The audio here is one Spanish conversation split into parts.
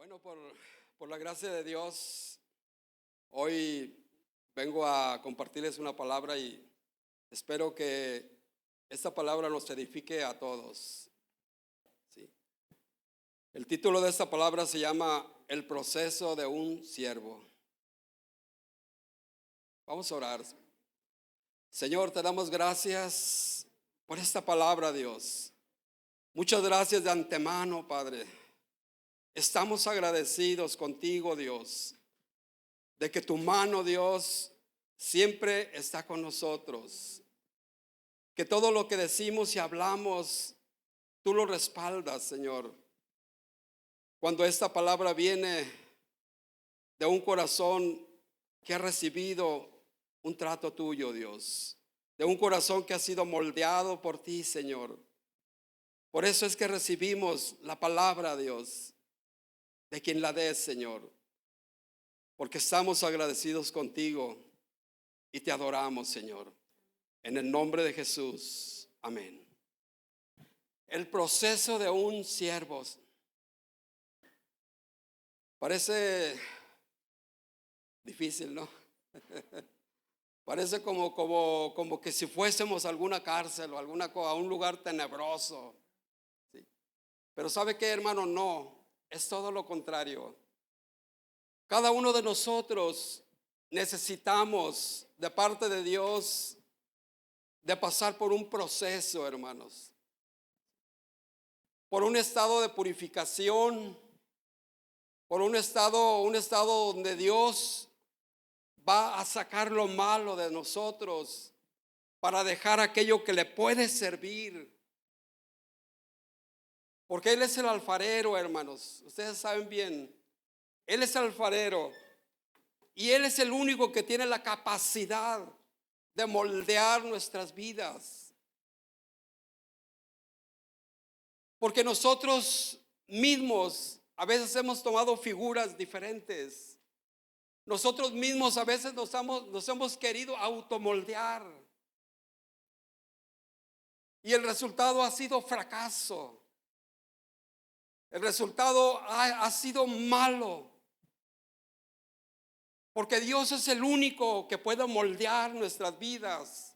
Bueno, por la gracia de Dios, hoy vengo a compartirles una palabra y espero que esta palabra nos edifique a todos. Sí. El título de esta palabra se llama El proceso de un siervo. Vamos a orar. Señor, te damos gracias por esta palabra, Dios. Muchas gracias de antemano, Padre. Estamos agradecidos contigo, Dios, de que tu mano, Dios, siempre está con nosotros. Que todo lo que decimos y hablamos, tú lo respaldas, Señor. Cuando esta palabra viene de un corazón que ha recibido un trato tuyo, Dios, de un corazón que ha sido moldeado por ti, Señor. Por eso es que recibimos la palabra, Dios, de quien la des, Señor, porque estamos agradecidos contigo y te adoramos, Señor, en el nombre de Jesús, amén. El proceso de un siervo. Parece difícil, ¿no? Parece como que si fuésemos a alguna cárcel o a un lugar tenebroso, ¿sí? Pero ¿sabe qué, hermano? No, es todo lo contrario. Cada uno de nosotros necesitamos de parte de Dios de pasar por un proceso, hermanos, por un estado de purificación, por un estado donde Dios va a sacar lo malo de nosotros para dejar aquello que le puede servir. Porque Él es el alfarero, hermanos. Ustedes saben bien, Él es el alfarero y Él es el único que tiene la capacidad de moldear nuestras vidas. Porque nosotros mismos a veces hemos tomado figuras diferentes. Nosotros mismos a veces nos hemos querido automoldear. Y el resultado ha sido fracaso. El resultado ha sido malo. Porque Dios es el único que puede moldear nuestras vidas.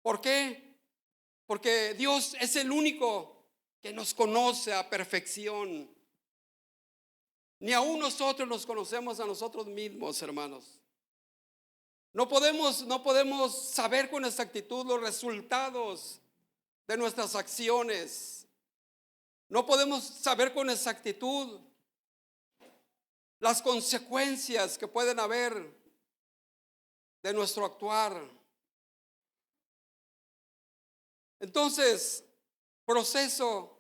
¿Por qué? Porque Dios es el único que nos conoce a perfección. Ni aún nosotros nos conocemos a nosotros mismos, hermanos. No podemos saber con exactitud los resultados de nuestras acciones. No podemos saber con exactitud las consecuencias que pueden haber de nuestro actuar. Entonces, proceso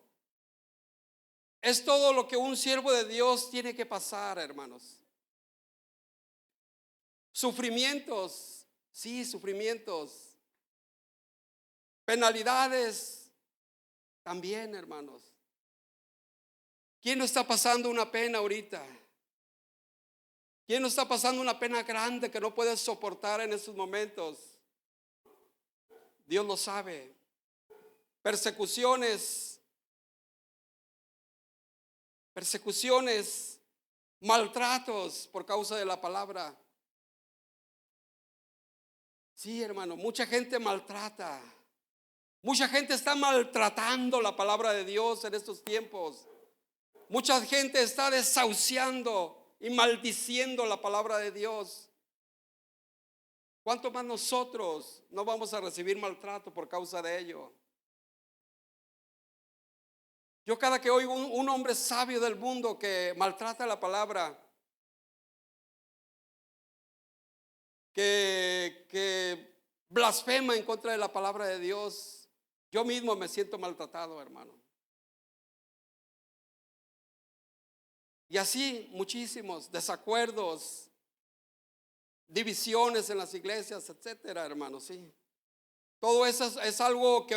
es todo lo que un siervo de Dios tiene que pasar, hermanos. Sufrimientos, sí, sufrimientos. Penalidades, también, hermanos. ¿Quién no está pasando una pena ahorita? ¿Quién no está pasando una pena grande que no puede soportar en estos momentos? Dios lo sabe. Persecuciones, maltratos por causa de la palabra. Sí, hermano, mucha gente maltrata. Mucha gente está maltratando la palabra de Dios en estos tiempos. Mucha gente está desahuciando y maldiciendo la palabra de Dios. ¿Cuánto más nosotros no vamos a recibir maltrato por causa de ello? Yo cada que oigo un hombre sabio del mundo que maltrata la palabra, que blasfema en contra de la palabra de Dios, yo mismo me siento maltratado, hermano. Y así muchísimos desacuerdos, divisiones en las iglesias, etcétera, hermanos, sí. Todo eso es algo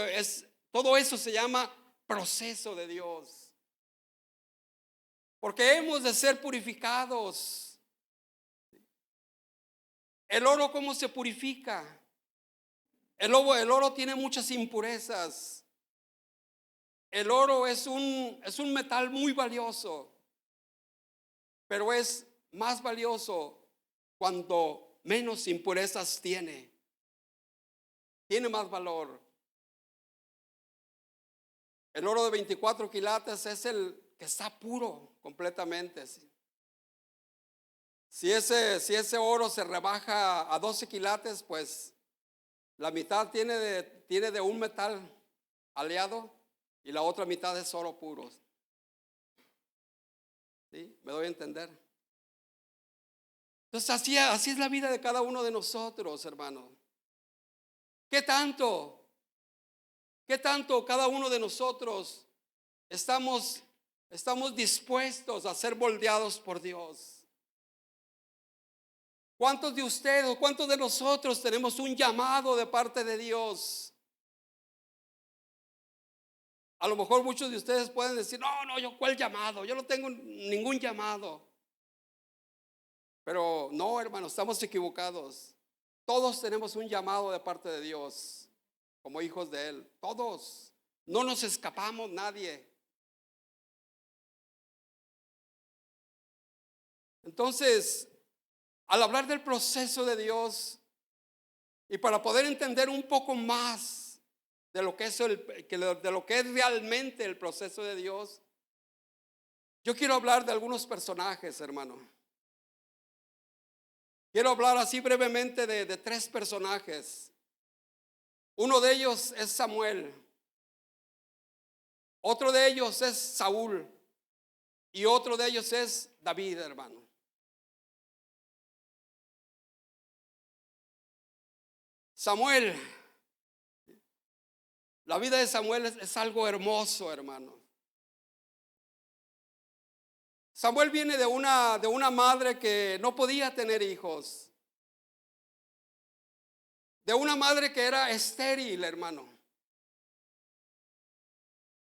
todo eso se llama proceso de Dios. Porque hemos de ser purificados. El oro, ¿cómo se purifica? El oro tiene muchas impurezas. El oro es un metal muy valioso. pero es más valioso cuando menos impurezas tiene. Tiene más valor. El oro de 24 quilates es el que está puro completamente. Si ese oro se rebaja a 12 quilates, pues la mitad tiene de un metal aleado y la otra mitad es oro puro. ¿Sí? ¿Me doy a entender? Entonces así es la vida de cada uno de nosotros, hermanos. ¿Qué tanto cada uno de nosotros estamos dispuestos a ser moldeados por Dios? ¿Cuántos de ustedes o cuántos de nosotros tenemos un llamado de parte de Dios? A lo mejor muchos de ustedes pueden decir, no, yo ¿cuál llamado? Yo no tengo ningún llamado. Pero no, hermanos, estamos equivocados. Todos tenemos un llamado de parte de Dios, como hijos de Él. Todos. No nos escapamos nadie. Entonces, al hablar del proceso de Dios y para poder entender un poco más de lo que es realmente el proceso de Dios, yo quiero hablar de algunos personajes, hermano. Quiero hablar así brevemente de 3 personajes. Uno de ellos es Samuel. Otro de ellos es Saúl. Y otro de ellos es David, hermano. Samuel, la vida de Samuel es algo hermoso, hermano. Samuel viene de una madre que no podía tener hijos. De una madre que era estéril, hermano.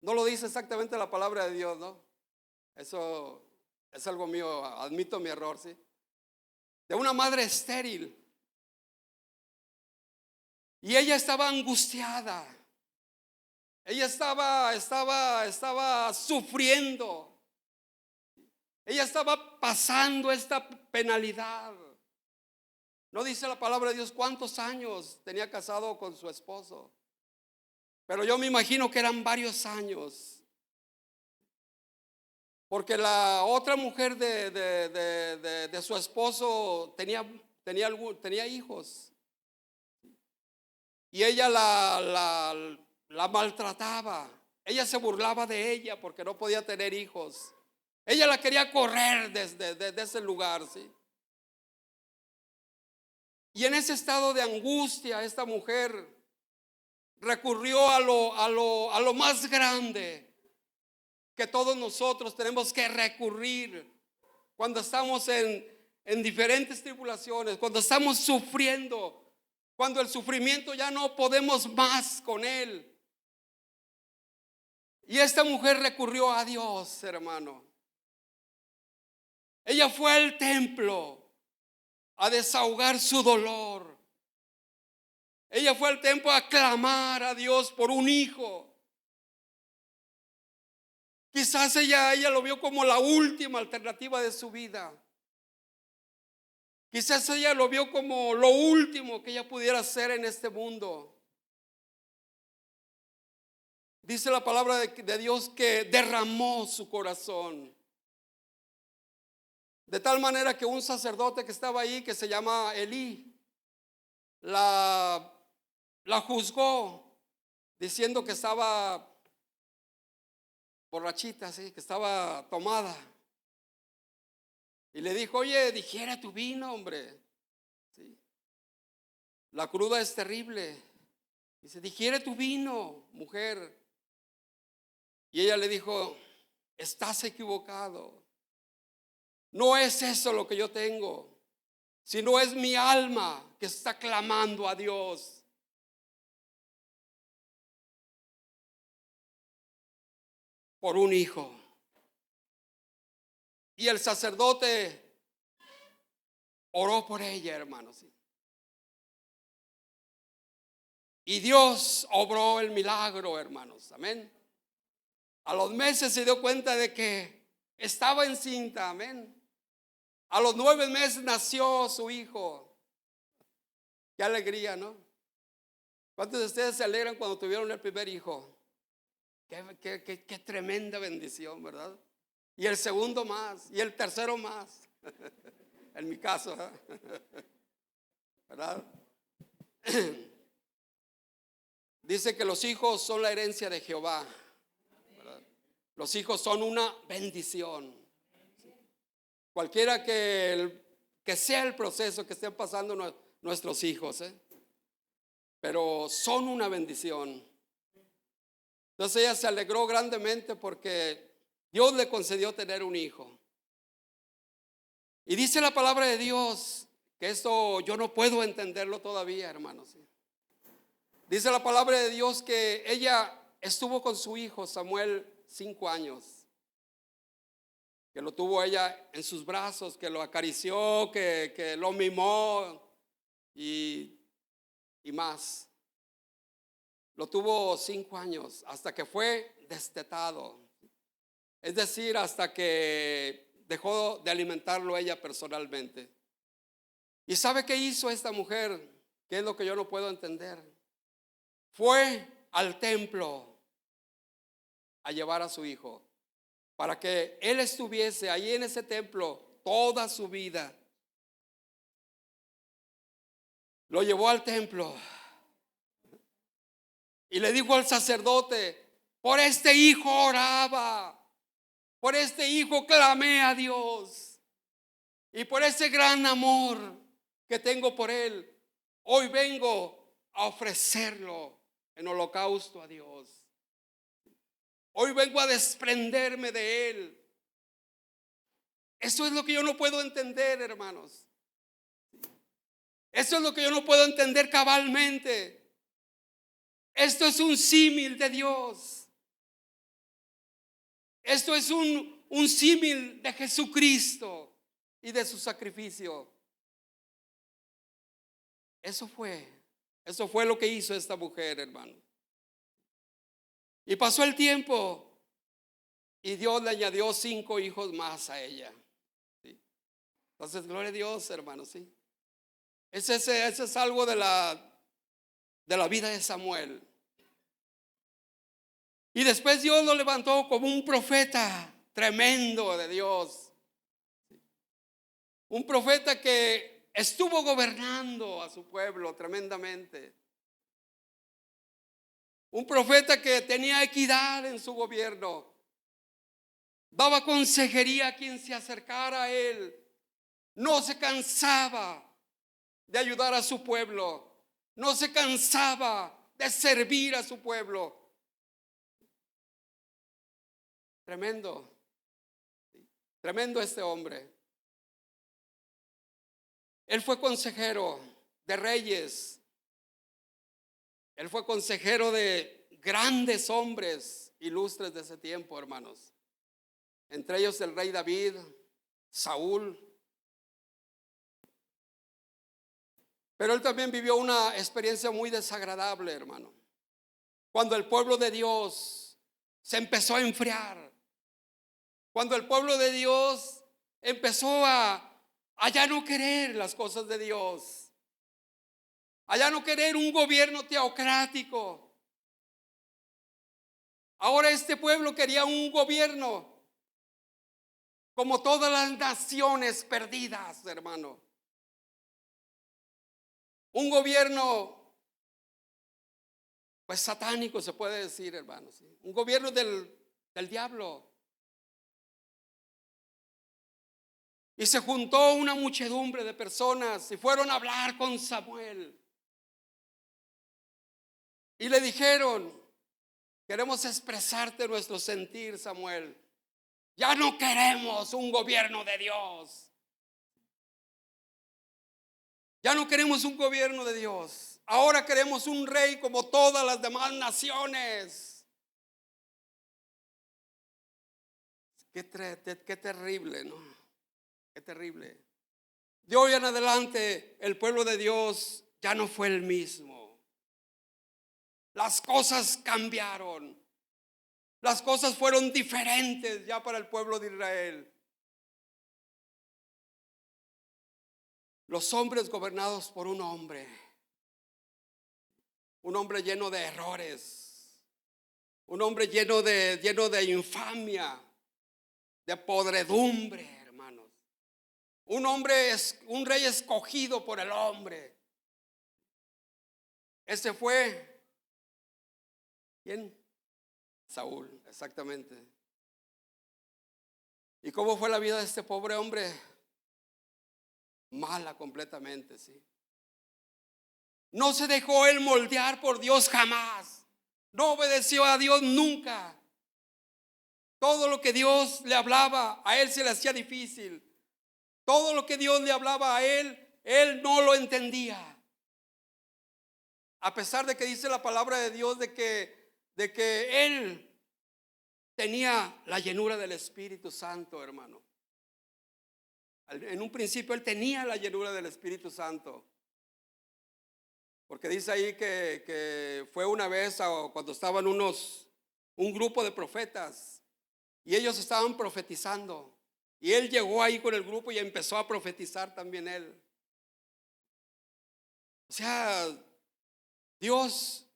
No lo dice exactamente la palabra de Dios, ¿no? Eso es algo mío, admito mi error, ¿sí? De una madre estéril. Y ella estaba angustiada. Ella estaba sufriendo. Ella estaba pasando esta penalidad. No dice la palabra de Dios cuántos años tenía casado con su esposo, pero yo me imagino que eran varios años. Porque la otra mujer de su esposo tenía hijos. Y ella la maltrataba. Ella se burlaba de ella porque no podía tener hijos. Ella la quería correr desde ese lugar, ¿sí? Y en ese estado de angustia, esta mujer recurrió a lo más grande que todos nosotros tenemos que recurrir cuando estamos en diferentes tribulaciones, cuando estamos sufriendo, cuando el sufrimiento ya no podemos más con él. Y esta mujer recurrió a Dios, hermano. Ella fue al templo a desahogar su dolor. Ella fue al templo a clamar a Dios por un hijo. Quizás ella lo vio como la última alternativa de su vida. Quizás ella lo vio como lo último que ella pudiera hacer en este mundo. Dice la palabra de Dios que derramó su corazón. De tal manera que un sacerdote que estaba ahí, que se llama Elí, la juzgó diciendo que estaba borrachita, ¿sí? Que estaba tomada. Y le dijo, oye, digiere tu vino, hombre. ¿Sí? La cruda es terrible. Dice, digiere tu vino, mujer. Y ella le dijo, estás equivocado. No es eso lo que yo tengo, sino es mi alma que está clamando a Dios. Por un hijo. Y el sacerdote oró por ella, hermanos. Y Dios obró el milagro, hermanos. Amén. A los meses se dio cuenta de que estaba encinta. Amén. A los 9 meses nació su hijo. Qué alegría, ¿no? ¿Cuántos de ustedes se alegran cuando tuvieron el primer hijo? Qué tremenda bendición, ¿verdad? Y el segundo más, y el tercero más. En mi caso, ¿verdad? Dice que los hijos son la herencia de Jehová, ¿verdad? Los hijos son una bendición. Cualquiera que sea el proceso que estén pasando nuestros hijos, pero son una bendición. Entonces ella se alegró grandemente porque Dios le concedió tener un hijo. Y dice la palabra de Dios que esto yo no puedo entenderlo todavía, hermanos. Dice la palabra de Dios que ella estuvo con su hijo Samuel 5 años. Que lo tuvo ella en sus brazos, que lo acarició, que lo mimó y más. Lo tuvo 5 años hasta que fue destetado. Es decir, hasta que dejó de alimentarlo ella personalmente. ¿Y sabe qué hizo esta mujer? ¿Qué es lo que yo no puedo entender? Fue al templo a llevar a su hijo para que él estuviese ahí en ese templo toda su vida. Lo llevó al templo y le dijo al sacerdote: por este hijo oraba, por este hijo clamé a Dios, y por ese gran amor que tengo por él, hoy vengo a ofrecerlo en holocausto a Dios. Hoy vengo a desprenderme de él. Eso es lo que yo no puedo entender, hermanos. Eso es lo que yo no puedo entender cabalmente. Esto es un símil de Dios. Esto es un símil de Jesucristo y de su sacrificio. Eso fue lo que hizo esta mujer, hermano. Y pasó el tiempo y Dios le añadió 5 hijos más a ella. ¿Sí? Entonces, gloria a Dios, hermano, sí. Ese es algo de la vida de Samuel. Y después Dios lo levantó como un profeta tremendo de Dios. Un profeta que estuvo gobernando a su pueblo tremendamente. Un profeta que tenía equidad en su gobierno. Daba consejería a quien se acercara a él. No se cansaba de ayudar a su pueblo. No se cansaba de servir a su pueblo. Tremendo. Tremendo este hombre. Él fue consejero de reyes. Él fue consejero de grandes hombres ilustres de ese tiempo, hermanos. Entre ellos el rey David, Saúl. Pero él también vivió una experiencia muy desagradable, hermano. Cuando el pueblo de Dios se empezó a enfriar. Cuando el pueblo de Dios empezó a ya no querer las cosas de Dios. A ya no querer un gobierno teocrático. Ahora este pueblo quería un gobierno como todas las naciones perdidas, hermano. Un gobierno, pues satánico se puede decir, hermano. ¿Sí? Un gobierno del diablo. Y se juntó una muchedumbre de personas y fueron a hablar con Samuel. Y le dijeron: queremos expresarte nuestro sentir, Samuel. Ya no queremos un gobierno de Dios. Ya no queremos un gobierno de Dios. Ahora queremos un rey como todas las demás naciones. Qué terrible, ¿no? Qué terrible. De hoy en adelante el pueblo de Dios ya no fue el mismo. Las cosas cambiaron. Las cosas fueron diferentes ya para el pueblo de Israel. los hombres gobernados por un hombre lleno de errores, un hombre lleno de infamia, de podredumbre, hermanos. Un rey escogido por el hombre. Ese fue, ¿quién? Saúl, exactamente. ¿Y cómo fue la vida de este pobre hombre? Mala completamente, sí. No se dejó él moldear por Dios jamás. No obedeció a Dios nunca. Todo lo que Dios le hablaba, a él se le hacía difícil. Todo lo que Dios le hablaba a él no lo entendía. A pesar de que dice la palabra de Dios de que él tenía la llenura del Espíritu Santo, hermano. En un principio él tenía la llenura del Espíritu Santo. Porque dice ahí que fue una vez cuando estaban un grupo de profetas y ellos estaban profetizando. Y él llegó ahí con el grupo y empezó a profetizar también él. O sea, Dios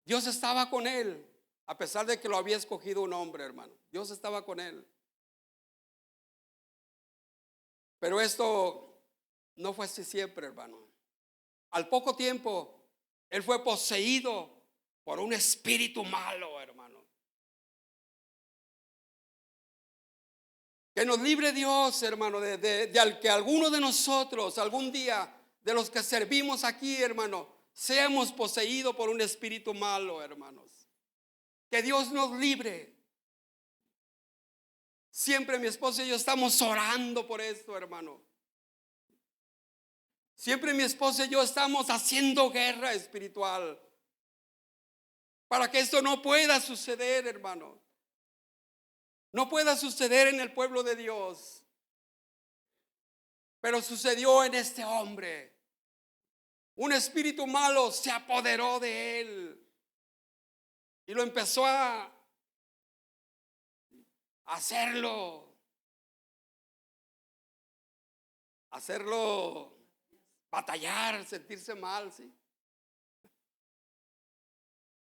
estaba con él, a pesar de que lo había escogido un hombre, hermano. Dios estaba con él. Pero esto no fue así siempre, hermano. Al poco tiempo, él fue poseído por un espíritu malo, hermano. Que nos libre Dios, hermano, de que alguno de nosotros algún día, de los que servimos aquí, hermano, seamos poseídos por un espíritu malo, hermanos. Que Dios nos libre. Siempre mi esposa y yo estamos orando por esto, hermano. Siempre mi esposa y yo estamos haciendo guerra espiritual para que esto no pueda suceder, hermano. No pueda suceder en el pueblo de Dios. Pero sucedió en este hombre. Un espíritu malo se apoderó de él y lo empezó a hacerlo batallar, sentirse mal, ¿sí?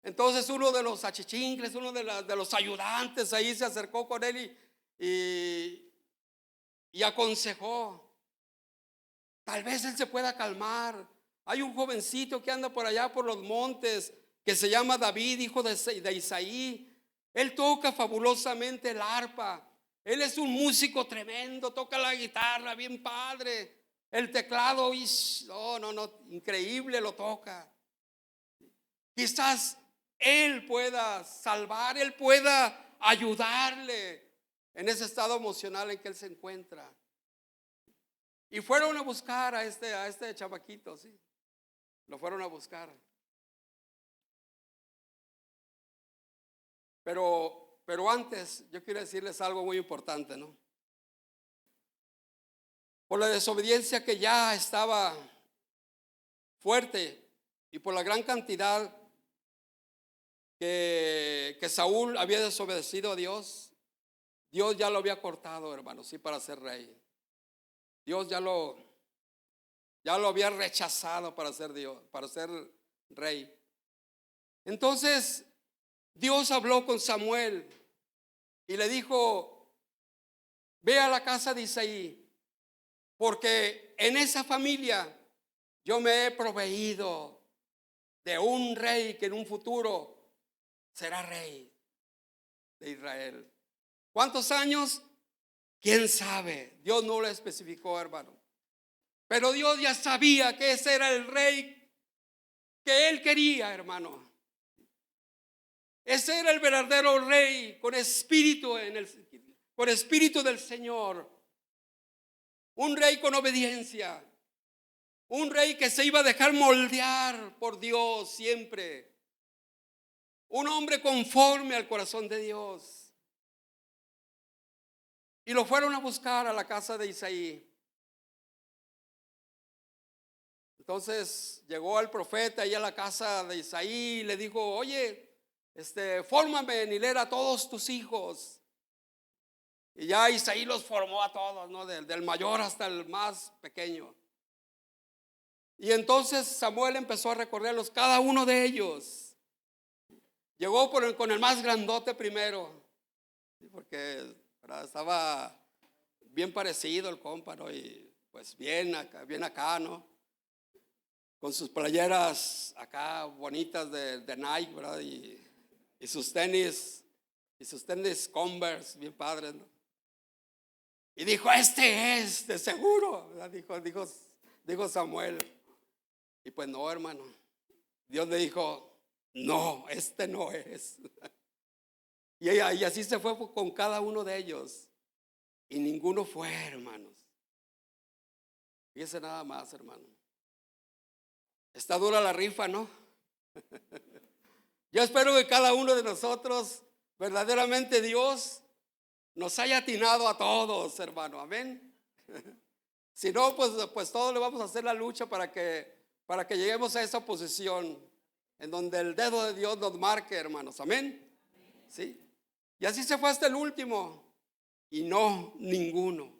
Entonces uno de los achichincles, uno de los ayudantes ahí se acercó con él y aconsejó: tal vez él se pueda calmar. Hay un jovencito que anda por allá por los montes que se llama David, hijo de Isaí. Él toca fabulosamente el arpa. Él es un músico tremendo, toca la guitarra bien padre. El teclado, no, increíble lo toca. Quizás él pueda salvar, él pueda ayudarle en ese estado emocional en que él se encuentra. Y fueron a buscar a este chamaquito, sí. Lo fueron a buscar. Pero antes yo quiero decirles algo muy importante, ¿no? Por la desobediencia que ya estaba fuerte y por la gran cantidad que Saúl había desobedecido a Dios, Dios ya lo había cortado, hermano, sí, para ser rey. Dios ya lo había rechazado para ser Dios, para ser rey. Entonces Dios habló con Samuel y le dijo: ve a la casa de Isaí, porque en esa familia yo me he proveído de un rey que en un futuro será rey de Israel. ¿Cuántos años? ¿Quién sabe? Dios no lo especificó, hermano. Pero Dios ya sabía que ese era el rey que él quería, hermano. Ese era el verdadero rey con espíritu del Señor. Un rey con obediencia. Un rey que se iba a dejar moldear por Dios siempre. Un hombre conforme al corazón de Dios. Y lo fueron a buscar a la casa de Isaí. Entonces llegó el profeta ahí a la casa de Isaí y le dijo: oye, fórmame en hilera a todos tus hijos. Y ya Isaí los formó a todos, ¿no? Del mayor hasta el más pequeño. Y entonces Samuel empezó a recorrerlos, cada uno de ellos. Llegó con el más grandote primero, porque estaba bien parecido el compa, ¿no? Y pues bien acá, ¿no? Con sus playeras acá bonitas de Nike, ¿verdad? Y sus tenis Converse, bien padres, ¿no? Y dijo, este es, de seguro, ¿verdad? Dijo Samuel. Y pues no, hermano. Dios le dijo, no, este no es. Y así se fue con cada uno de ellos. Y ninguno fue, hermanos. Fíjese nada más, hermano. Está dura la rifa, ¿no? Yo espero que cada uno de nosotros, verdaderamente Dios nos haya atinado a todos, hermano. Amén. Si no, pues todos le vamos a hacer la lucha para que lleguemos a esa posición en donde el dedo de Dios nos marque, hermanos. Amén. Sí. Y así se fue hasta el último. Y no, ninguno.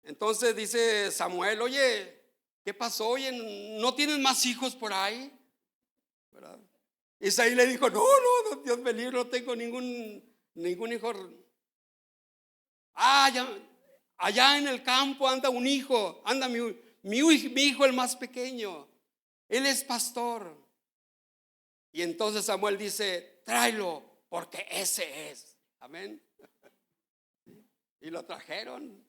Entonces dice Samuel, oye, ¿qué pasó? Oye, ¿no tienes más hijos por ahí? ¿Verdad? Isaí le dijo, no, Dios me libre, no tengo ningún hijo. Allá en el campo anda un hijo, anda mi hijo el más pequeño. Él es pastor. Y entonces Samuel dice, tráelo, porque ese es. Amén. Y lo trajeron.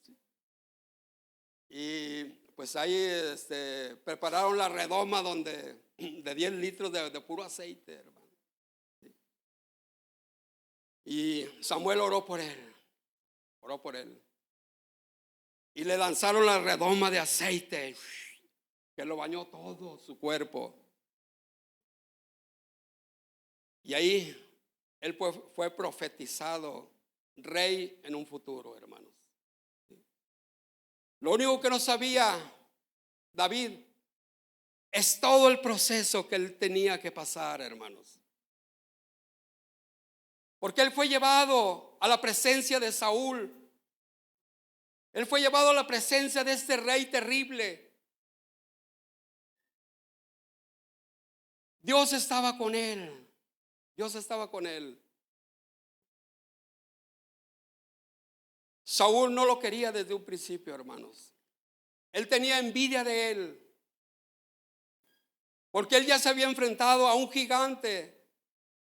Y pues ahí prepararon la redoma de 10 litros de puro aceite, hermano. Y Samuel oró por él. Y le lanzaron la redoma de aceite que lo bañó todo su cuerpo. Y ahí él fue profetizado rey en un futuro, hermanos. Lo único que no sabía David es todo el proceso que él tenía que pasar, hermanos. Porque él fue llevado a la presencia de Saúl. Él fue llevado a la presencia de este rey terrible. Dios estaba con él. Saúl no lo quería desde un principio, hermanos. Él tenía envidia de él. Porque él ya se había enfrentado a un gigante,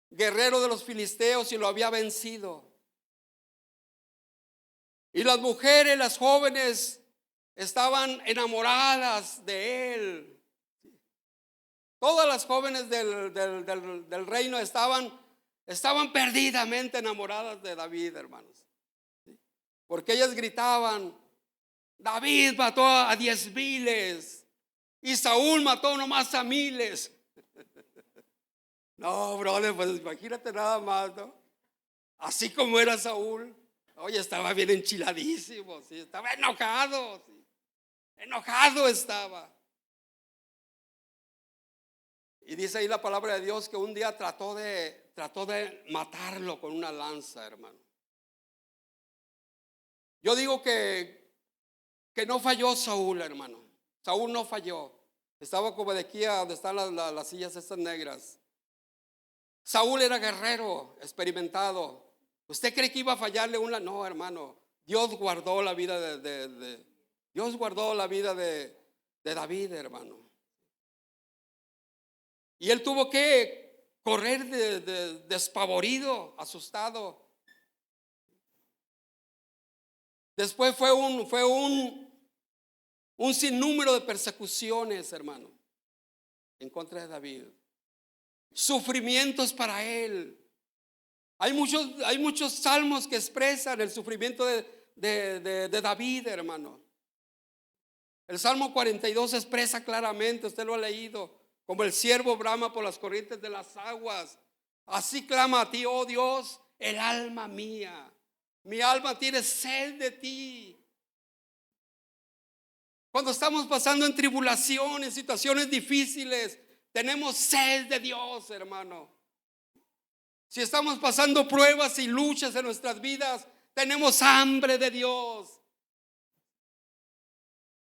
guerrero de los filisteos, y lo había vencido. Y las mujeres, las jóvenes, estaban enamoradas de él. Todas las jóvenes del reino estaban perdidamente enamoradas de David, hermanos. Porque ellas gritaban, David mató a 10,000 y Saúl mató nomás a 1,000. No, brother, pues imagínate nada más, ¿no? Así como era Saúl. Oye, estaba bien enchiladísimo, ¿sí? Estaba enojado, ¿sí? Enojado estaba. Y dice ahí la palabra de Dios que un día trató de matarlo con una lanza, hermano. Yo digo que no falló Saúl, hermano. Saúl no falló. Estaba como de aquí a donde están las sillas estas negras. Saúl era guerrero, experimentado. ¿Usted cree que iba a fallarle una? No, hermano. Dios guardó la vida Dios guardó la vida de David, hermano. Y él tuvo que correr despavorido, asustado. Después fue un sinnúmero de persecuciones, hermano, en contra de David. Sufrimientos para él. Hay muchos salmos que expresan el sufrimiento de David, hermano. El Salmo 42 expresa claramente, usted lo ha leído, como el siervo brama por las corrientes de las aguas, así clama a ti, oh Dios, el alma mía. Mi alma tiene sed de ti. Cuando estamos pasando en tribulaciones, situaciones difíciles, tenemos sed de Dios, hermano. Si estamos pasando pruebas y luchas en nuestras vidas, tenemos hambre de Dios.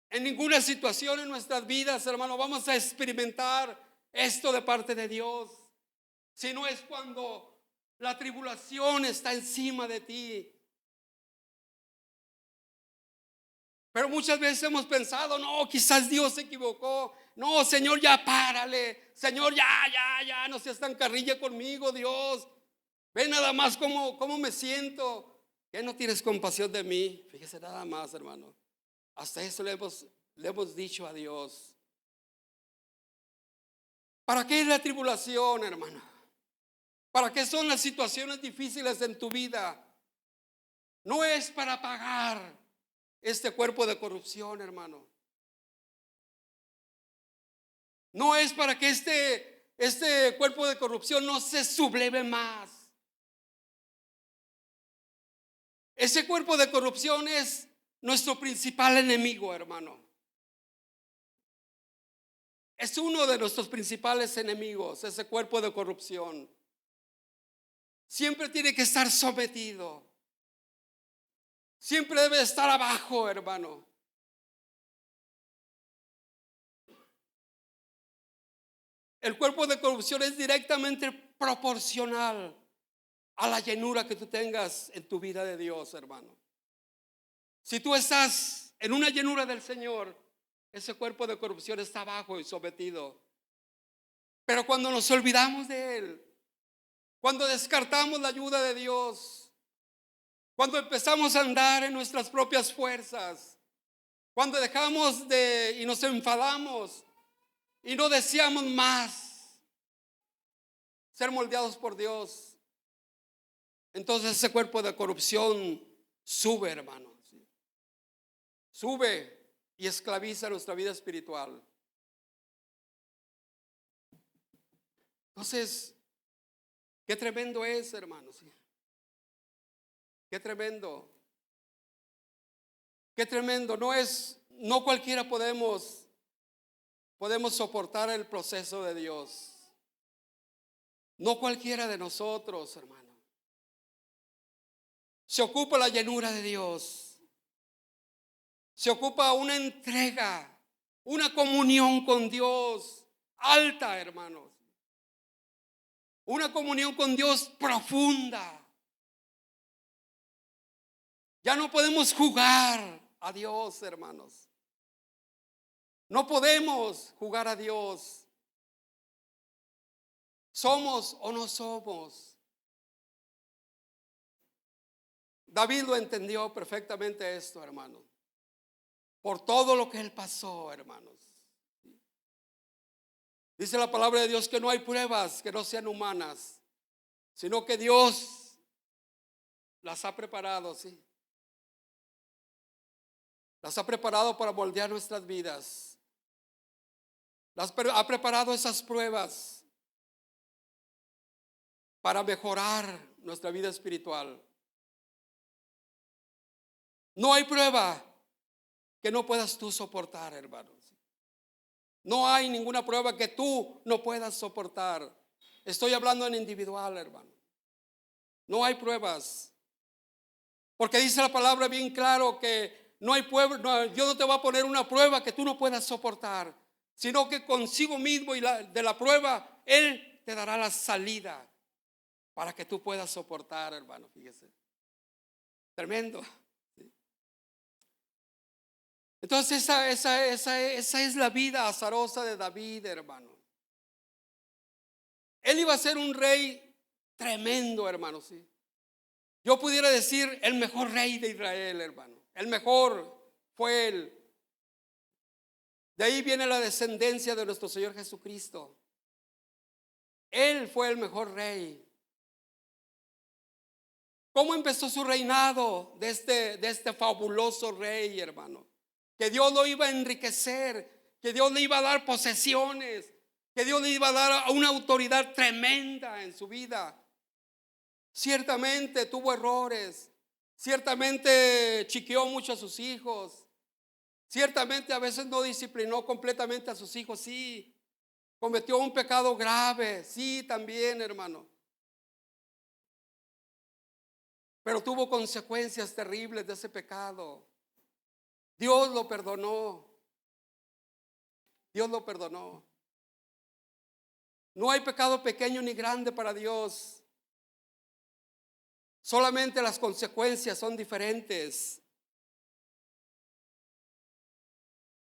En ninguna situación en nuestras vidas, hermano, vamos a experimentar esto de parte de Dios. Si no es cuando la tribulación está encima de ti. Pero muchas veces hemos pensado, no, quizás Dios se equivocó. No, Señor, ya párale. Señor, ya, no seas tan carrilla conmigo, Dios. Ve nada más cómo me siento. ¿Qué no tienes compasión de mí? Fíjese nada más, hermano. Hasta eso le hemos dicho a Dios. ¿Para qué es la tribulación, hermano? ¿Para qué son las situaciones difíciles en tu vida? No es para pagar este cuerpo de corrupción, hermano. No es para que este cuerpo de corrupción no se subleve más. Ese cuerpo de corrupción es nuestro principal enemigo, hermano. Es uno de nuestros principales enemigos, ese cuerpo de corrupción. Siempre tiene que estar sometido. Siempre debe estar abajo, hermano. El cuerpo de corrupción es directamente proporcional a la llenura que tú tengas en tu vida de Dios, hermano. Si tú estás en una llenura del Señor, ese cuerpo de corrupción está abajo y sometido. Pero cuando nos olvidamos de Él, cuando descartamos la ayuda de Dios, cuando empezamos a andar en nuestras propias fuerzas, cuando dejamos y nos enfadamos y no deseamos más ser moldeados por Dios, entonces ese cuerpo de corrupción sube, hermano. Sube y esclaviza nuestra vida espiritual. Entonces, qué tremendo es, hermanos. Qué tremendo. Qué tremendo. No cualquiera podemos soportar el proceso de Dios. No cualquiera de nosotros, hermano. Se ocupa la llenura de Dios. Se ocupa una entrega, una comunión con Dios alta, hermanos. Una comunión con Dios profunda. Ya no podemos jugar a Dios, hermanos. No podemos jugar a Dios. ¿Somos o no somos? David lo entendió perfectamente esto, hermano. Por todo lo que él pasó, hermanos. Dice la palabra de Dios que no hay pruebas que no sean humanas, sino que Dios las ha preparado, ¿sí? Las ha preparado para moldear nuestras vidas. Ha preparado esas pruebas para mejorar nuestra vida espiritual. No hay prueba que no puedas tú soportar, hermanos. No hay ninguna prueba que tú no puedas soportar. Estoy hablando en individual, hermano. No hay pruebas. Porque dice la palabra bien claro que no hay prueba, Dios no te va a poner una prueba que tú no puedas soportar, sino que consigo mismo y de la prueba Él te dará la salida para que tú puedas soportar, hermano. Fíjese. Tremendo. Entonces esa es la vida azarosa de David, hermano. Él iba a ser un rey tremendo, hermano, sí. Yo pudiera decir el mejor rey de Israel, hermano. El mejor fue él. De ahí viene la descendencia de nuestro Señor Jesucristo. Él fue el mejor rey. ¿Cómo empezó su reinado de este fabuloso rey, hermano? Que Dios lo iba a enriquecer, que Dios le iba a dar posesiones, que Dios le iba a dar una autoridad tremenda en su vida. Ciertamente tuvo errores, ciertamente chiqueó mucho a sus hijos, ciertamente a veces no disciplinó completamente a sus hijos, sí, cometió un pecado grave, sí, también, hermano. Pero tuvo consecuencias terribles de ese pecado. Dios lo perdonó. Dios lo perdonó. No hay pecado pequeño ni grande para Dios. Solamente las consecuencias son diferentes.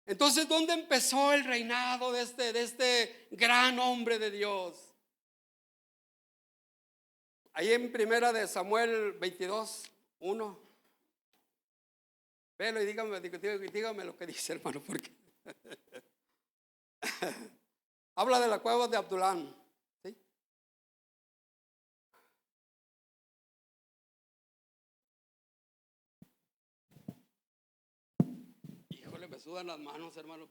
Entonces, ¿dónde empezó el reinado de este gran hombre de Dios? Ahí en primera de Samuel 22:1. Velo y dígame lo que dice, hermano, porque habla de la cueva de Abdulán, ¿sí? Híjole, me sudan las manos, hermano.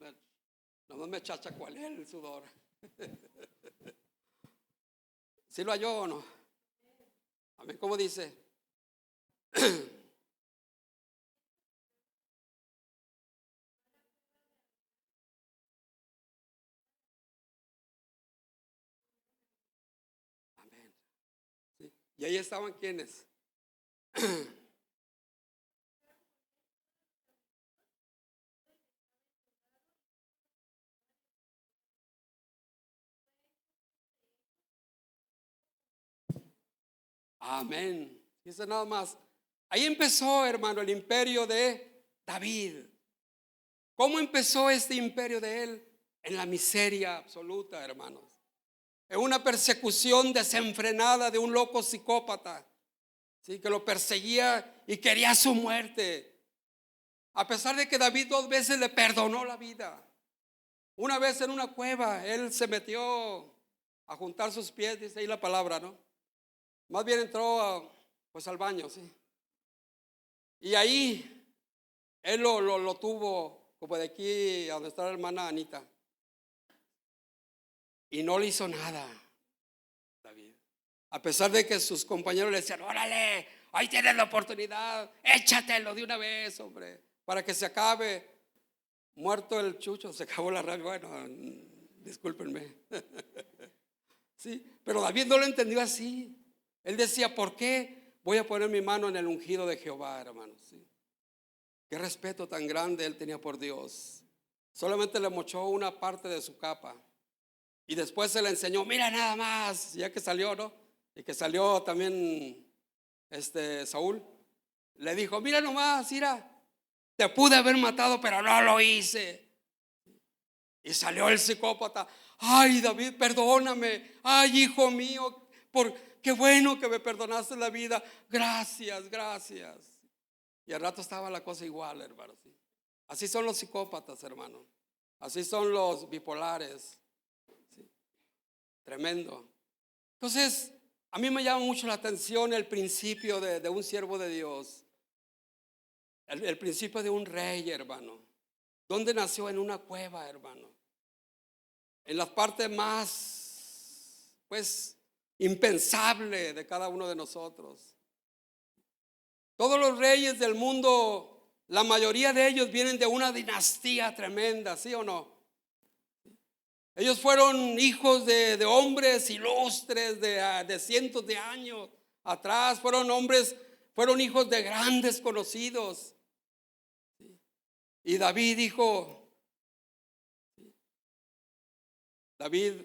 Nomás me chachacualea el sudor. ¿Sí lo halló o no? Amén. ¿Cómo dice? Amén. ¿Sí? Y ahí estaban quienes. Amén. Dice nada más. Ahí empezó, hermano, el imperio de David. ¿Cómo empezó este imperio de él? En la miseria absoluta, hermanos. En una persecución desenfrenada de un loco psicópata, ¿sí? Que lo perseguía y quería su muerte. A pesar de que David 2 veces le perdonó la vida. Una vez en una cueva, él se metió a juntar sus pies, dice ahí la palabra, ¿no? Más bien entró pues al baño, ¿sí? Y ahí él lo tuvo como de aquí a donde está la hermana Anita. Y no le hizo nada, David. A pesar de que sus compañeros le decían, órale, ahí tienes la oportunidad, échatelo de una vez, hombre, para que se acabe. Muerto el chucho, se acabó la rabia. Bueno, discúlpenme. Sí, pero David no lo entendió así. Él decía, ¿por qué voy a poner mi mano en el ungido de Jehová, hermanos? ¿Sí? Qué respeto tan grande él tenía por Dios. Solamente le mochó una parte de su capa y después se le enseñó, mira nada más, ya que salió, ¿no? Y que salió también Saúl, le dijo, mira nomás, mira, te pude haber matado, pero no lo hice. Y salió el psicópata, ay David, perdóname, ay hijo mío, qué bueno que me perdonaste la vida, gracias, gracias. Y al rato estaba la cosa igual, hermano. ¿Sí? Así son los psicópatas, hermano. Así son los bipolares. ¿Sí? Tremendo. Entonces, a mí me llama mucho la atención el principio de un siervo de Dios. El principio de un rey, hermano. ¿Dónde nació? En una cueva, hermano. En la parte más, pues, impensable de cada uno de nosotros. Todos los reyes del mundo, la mayoría de ellos vienen de una dinastía tremenda, ¿sí o no? Ellos fueron hijos de hombres ilustres de cientos de años atrás. Fueron hijos de grandes conocidos. Y David dijo, David,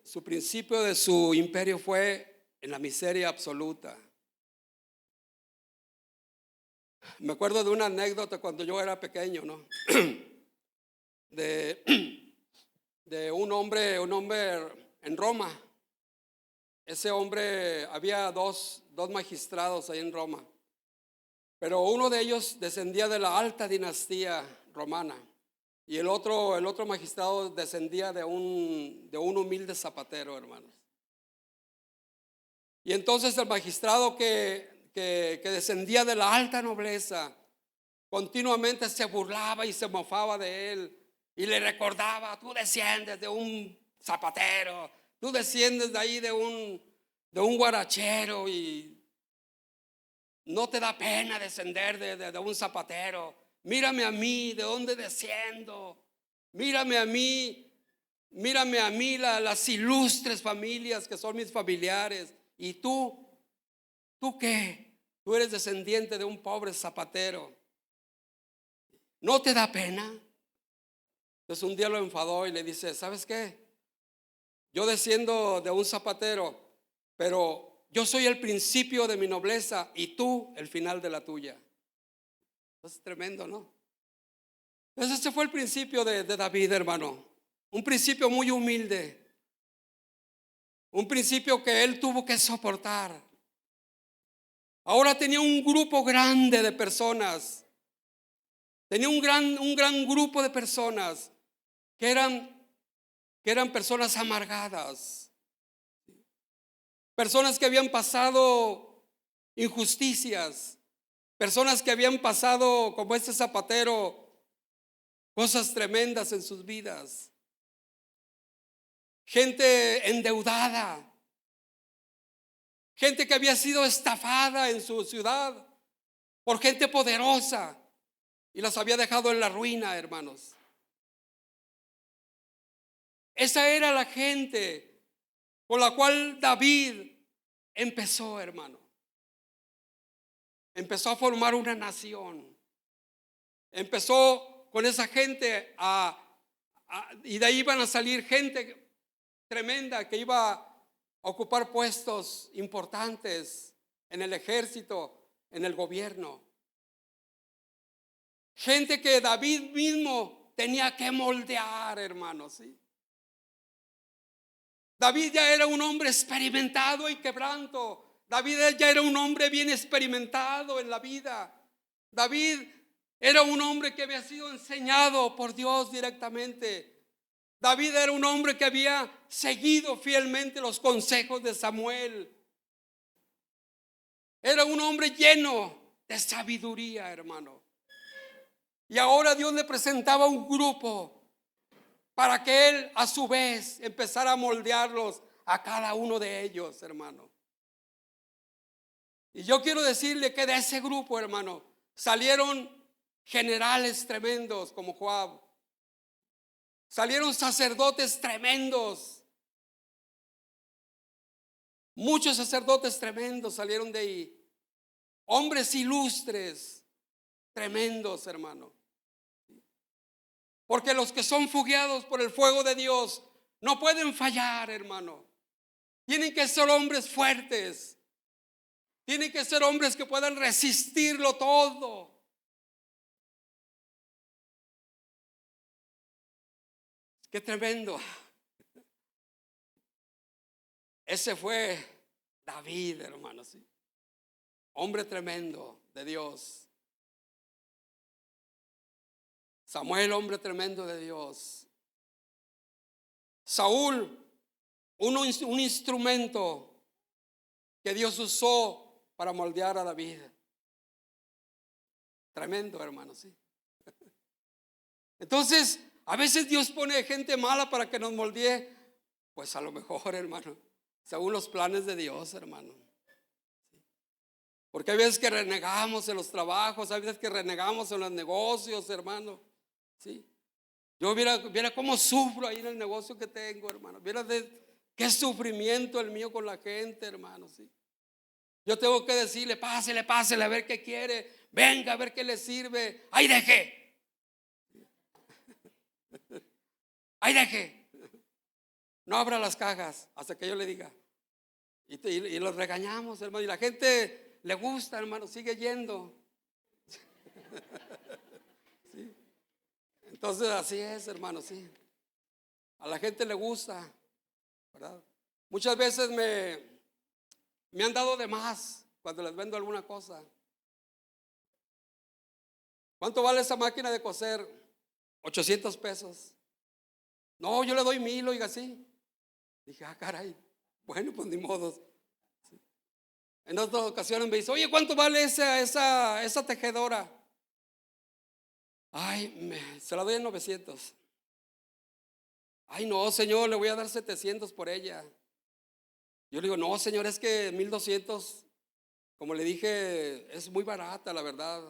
su principio de su imperio fue en la miseria absoluta. Me acuerdo de una anécdota cuando yo era pequeño, ¿no? De un hombre en Roma. Ese hombre, había dos magistrados ahí en Roma, pero uno de ellos descendía de la alta dinastía romana y el otro magistrado descendía de un humilde zapatero, hermanos. Y entonces el magistrado que descendía de la alta nobleza continuamente se burlaba y se mofaba de él y le recordaba, tú desciendes de un zapatero, tú desciendes de ahí de un guarachero y no te da pena descender de un zapatero. Mírame a mí, ¿de dónde desciendo? Mírame a mí las ilustres familias que son mis familiares. ¿Y tú qué? Tú eres descendiente de un pobre zapatero. ¿No te da pena? Entonces un día lo enfadó y le dice: ¿sabes qué? Yo desciendo de un zapatero, pero yo soy el principio de mi nobleza y tú el final de la tuya. Es tremendo, ¿no? Entonces ese fue el principio de David, hermano. Un principio muy humilde. Un principio que él tuvo que soportar. Ahora tenía un grupo grande de personas. Tenía un gran grupo de personas que eran personas amargadas. Personas que habían pasado injusticias. Personas que habían pasado, como este zapatero, cosas tremendas en sus vidas. Gente endeudada. Gente que había sido estafada en su ciudad por gente poderosa y las había dejado en la ruina, hermanos. Esa era la gente con la cual David empezó, hermano. Empezó a formar una nación. Empezó con esa gente y de ahí iban a salir gente tremenda que iba a ocupar puestos importantes en el ejército, en el gobierno. Gente que David mismo tenía que moldear, hermanos, ¿sí? David ya era un hombre experimentado y quebranto. David ya era un hombre bien experimentado en la vida. David era un hombre que había sido enseñado por Dios directamente. David era un hombre que había seguido fielmente los consejos de Samuel. Era un hombre lleno de sabiduría, hermano. Y ahora Dios le presentaba un grupo para que él a su vez empezara a moldearlos a cada uno de ellos, hermano. Y yo quiero decirle que de ese grupo, hermano, salieron generales tremendos como Joab. Salieron sacerdotes tremendos. Muchos sacerdotes tremendos salieron de ahí. Hombres ilustres, tremendos, hermano. Porque los que son fogueados por el fuego de Dios no pueden fallar, hermano. Tienen que ser hombres fuertes. Tienen que ser hombres que puedan resistirlo todo. Qué tremendo. Ese fue David, hermano, ¿sí? Hombre tremendo de Dios. Samuel, hombre tremendo de Dios. Saúl, un instrumento que Dios usó para moldear a David. Tremendo, hermano, sí. Entonces, a veces Dios pone gente mala para que nos moldee. Pues a lo mejor, hermano, según los planes de Dios, hermano. Porque hay veces que renegamos en los trabajos, hay veces que renegamos en los negocios, hermano. ¿Sí? Yo viera cómo sufro ahí en el negocio que tengo, hermano. Viera qué sufrimiento el mío con la gente, hermano. ¿Sí? Yo tengo que decirle: pásele, a ver qué quiere. Venga, a ver qué le sirve. Ahí deje. Ahí deje. No abra las cajas hasta que yo le diga. Y los regañamos, hermano. Y la gente le gusta, hermano. Sigue yendo. ¿Sí? Entonces así es, hermano, sí. A la gente le gusta, ¿verdad? Muchas veces me han dado de más cuando les vendo alguna cosa. ¿Cuánto vale esa máquina de coser? 800 pesos. No, yo le doy 1000, oiga, sí. Dije: caray, bueno, pues ni modo. Sí. En otras ocasiones me dice: oye, ¿cuánto vale esa tejedora? Ay, se la doy en 900. Ay, no, señor, le voy a dar 700 por ella. Yo le digo: no, señor, es que 1200, como le dije, es muy barata, la verdad.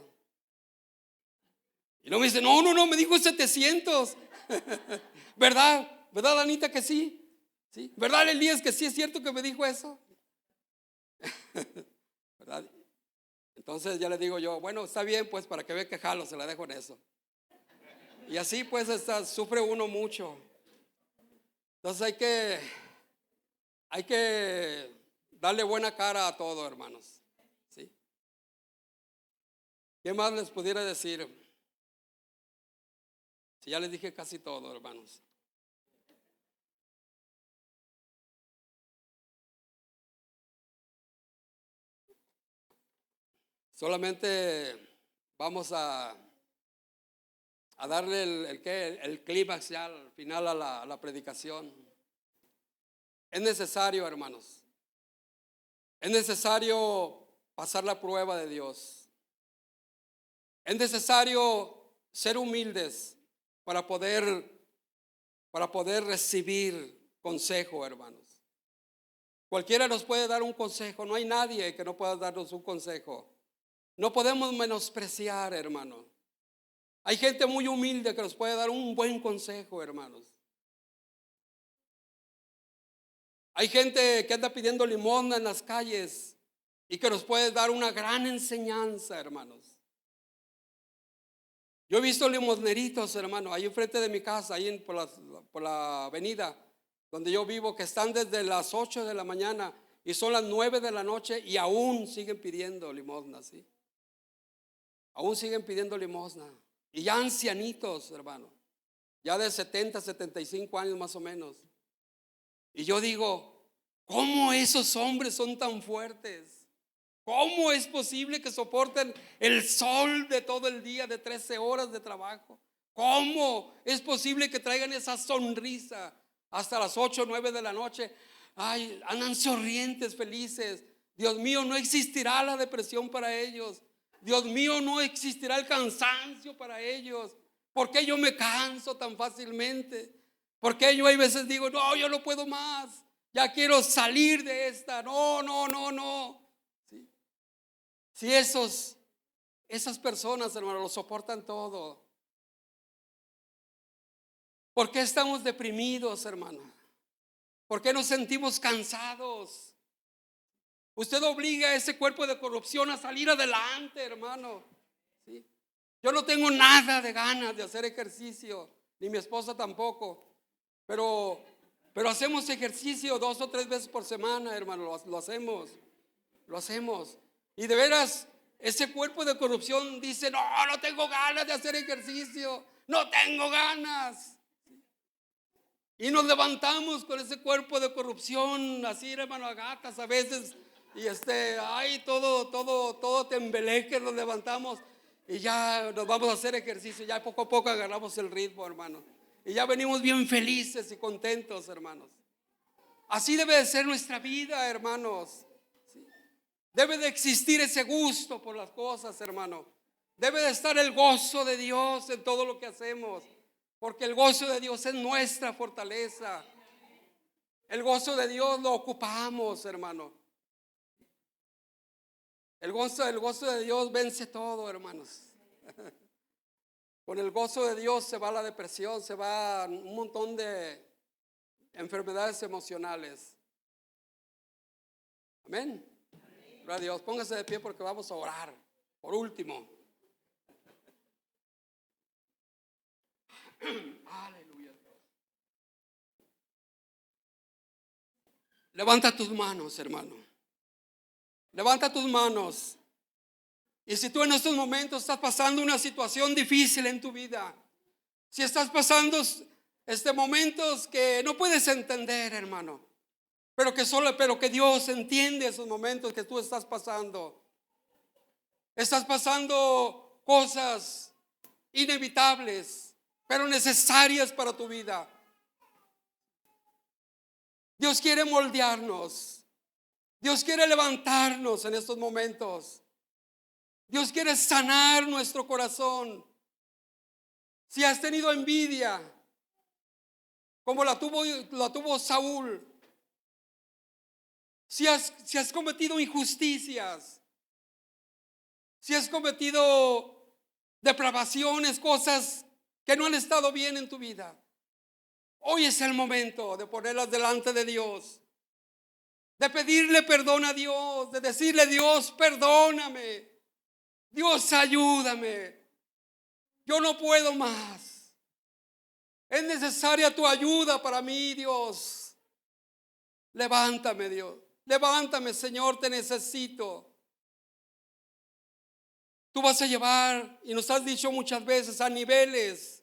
Y luego me dice: no, me dijo 700. ¿Verdad? ¿Verdad, Anita, que sí? ¿Sí? ¿Verdad, Elías, que sí es cierto que me dijo eso? ¿Verdad? Entonces ya le digo yo: bueno, está bien, pues, para que vea que jalo, se la dejo en eso. Y así pues sufre uno mucho. Entonces hay que darle buena cara a todo, hermanos. ¿Sí? ¿Qué más les pudiera decir? Si ya les dije casi todo, hermanos. Solamente vamos a darle el clímax ya al final a la predicación. Es necesario, hermanos. Es necesario pasar la prueba de Dios. Es necesario ser humildes para poder recibir consejo, hermanos. Cualquiera nos puede dar un consejo. No hay nadie que no pueda darnos un consejo. No podemos menospreciar, hermano. Hay gente muy humilde que nos puede dar un buen consejo, hermanos. Hay gente que anda pidiendo limosna en las calles y que nos puede dar una gran enseñanza, hermanos. Yo he visto limosneritos, hermano, ahí enfrente de mi casa, ahí por la avenida donde yo vivo, que están desde las 8 de la mañana y son las 9 de la noche y aún siguen pidiendo limosna, ¿sí? Aún siguen pidiendo limosna. Y ya ancianitos, hermano, ya de 70, 75 años más o menos. Y yo digo, ¿cómo esos hombres son tan fuertes? ¿Cómo es posible que soporten el sol de todo el día, de 13 horas de trabajo? ¿Cómo es posible que traigan esa sonrisa hasta las 8 o 9 de la noche? Ay, andan sonrientes, felices. Dios mío, no existirá la depresión para ellos. Dios mío, no existirá el cansancio para ellos. ¿Por qué yo me canso tan fácilmente? ¿Por qué yo hay veces digo, no, yo no puedo más? Ya quiero salir de esta. No, no, no, no. ¿Sí? Si esas personas, hermano, lo soportan todo. ¿Por qué estamos deprimidos, hermano? ¿Por qué nos sentimos cansados? Usted obliga a ese cuerpo de corrupción a salir adelante, hermano. ¿Sí? Yo no tengo nada de ganas de hacer ejercicio, ni mi esposa tampoco. Pero hacemos ejercicio 2 o 3 veces por semana, hermano. Lo hacemos. Y de veras, ese cuerpo de corrupción dice, no tengo ganas de hacer ejercicio. No tengo ganas. Y nos levantamos con ese cuerpo de corrupción, así, hermano, a gatas a veces. Y todo tembeleque, nos levantamos y ya nos vamos a hacer ejercicio. Ya poco a poco agarramos el ritmo, hermano. Y ya venimos bien felices y contentos, hermanos. Así debe de ser nuestra vida, hermanos. ¿Sí? Debe de existir ese gusto por las cosas, hermano. Debe de estar el gozo de Dios en todo lo que hacemos. Porque el gozo de Dios es nuestra fortaleza. El gozo de Dios lo ocupamos, hermano. El gozo de Dios vence todo, hermanos. Con el gozo de Dios se va la depresión, se va un montón de enfermedades emocionales. Amén. Gloria a Dios. Póngase de pie porque vamos a orar. Por último. Aleluya. Levanta tus manos, hermano. Levanta tus manos. Y si tú en estos momentos estás pasando una situación difícil en tu vida, si estás pasando momentos que no puedes entender, hermano, pero que Dios entiende esos momentos que tú estás pasando. Estás pasando cosas inevitables, pero necesarias para tu vida. Dios quiere moldearnos. Dios quiere levantarnos en estos momentos. Dios quiere sanar nuestro corazón. Si has tenido envidia, como la tuvo Saúl, si has cometido injusticias, si has cometido depravaciones, cosas que no han estado bien en tu vida, hoy es el momento de ponerlas delante de Dios, de pedirle perdón a Dios, de decirle: Dios, perdóname, Dios, ayúdame, yo no puedo más. Es necesaria tu ayuda para mí, Dios. Levántame, Dios. Levántame, Señor, te necesito. Tú vas a llevar, y nos has dicho muchas veces, a niveles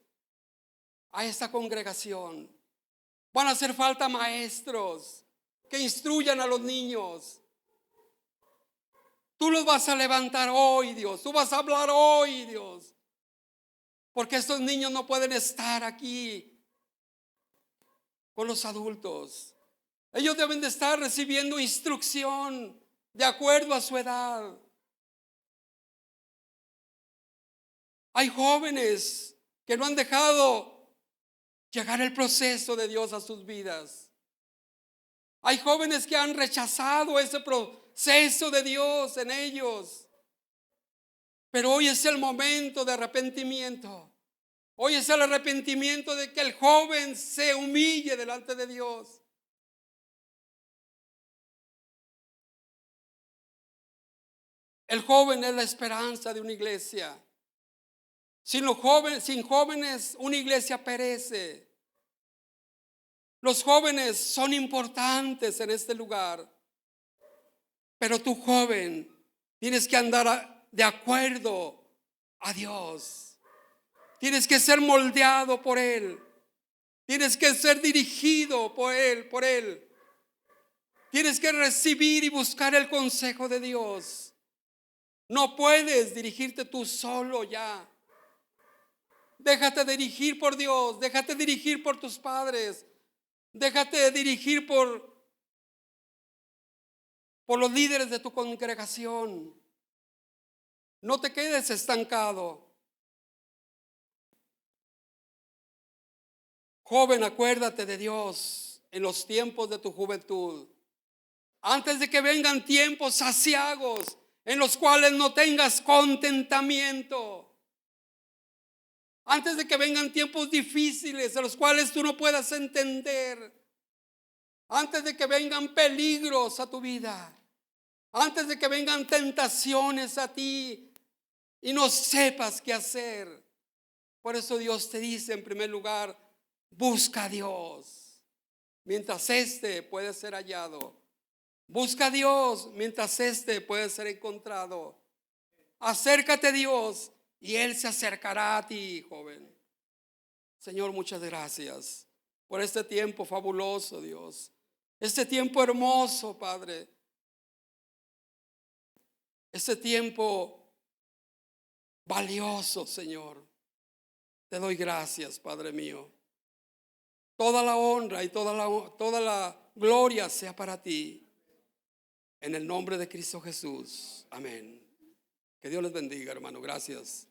a esta congregación. Van a hacer falta maestros que instruyan a los niños. Tú los vas a levantar hoy, Dios. Tú vas a hablar hoy, Dios. Porque estos niños no pueden estar aquí con los adultos. Ellos deben de estar recibiendo instrucción de acuerdo a su edad. Hay jóvenes que no han dejado llegar el proceso de Dios a sus vidas. Hay jóvenes que han rechazado ese proceso de Dios en ellos. Pero hoy es el momento de arrepentimiento. Hoy es el arrepentimiento de que el joven se humille delante de Dios. El joven es la esperanza de una iglesia. Sin jóvenes, una iglesia perece. Los jóvenes son importantes en este lugar. Pero tú, joven, tienes que andar de acuerdo a Dios. Tienes que ser moldeado por Él. Tienes que ser dirigido por Él. Tienes que recibir y buscar el consejo de Dios. No puedes dirigirte tú solo ya. Déjate dirigir por Dios. Déjate dirigir por tus padres. Déjate dirigir por los líderes de tu congregación. No te quedes estancado. Joven, acuérdate de Dios en los tiempos de tu juventud. Antes de que vengan tiempos aciagos en los cuales no tengas contentamiento. Antes de que vengan tiempos difíciles en los cuales tú no puedas entender. Antes de que vengan peligros a tu vida. Antes de que vengan tentaciones a ti y no sepas qué hacer. Por eso Dios te dice en primer lugar, busca a Dios mientras puede ser hallado. Busca a Dios mientras puede ser encontrado. Acércate a Dios y Él se acercará a ti, joven. Señor, muchas gracias por este tiempo fabuloso, Dios. Este tiempo hermoso, Padre. Este tiempo valioso, Señor. Te doy gracias, Padre mío. Toda la honra y toda la gloria sea para ti. En el nombre de Cristo Jesús. Amén. Que Dios les bendiga, hermano. Gracias.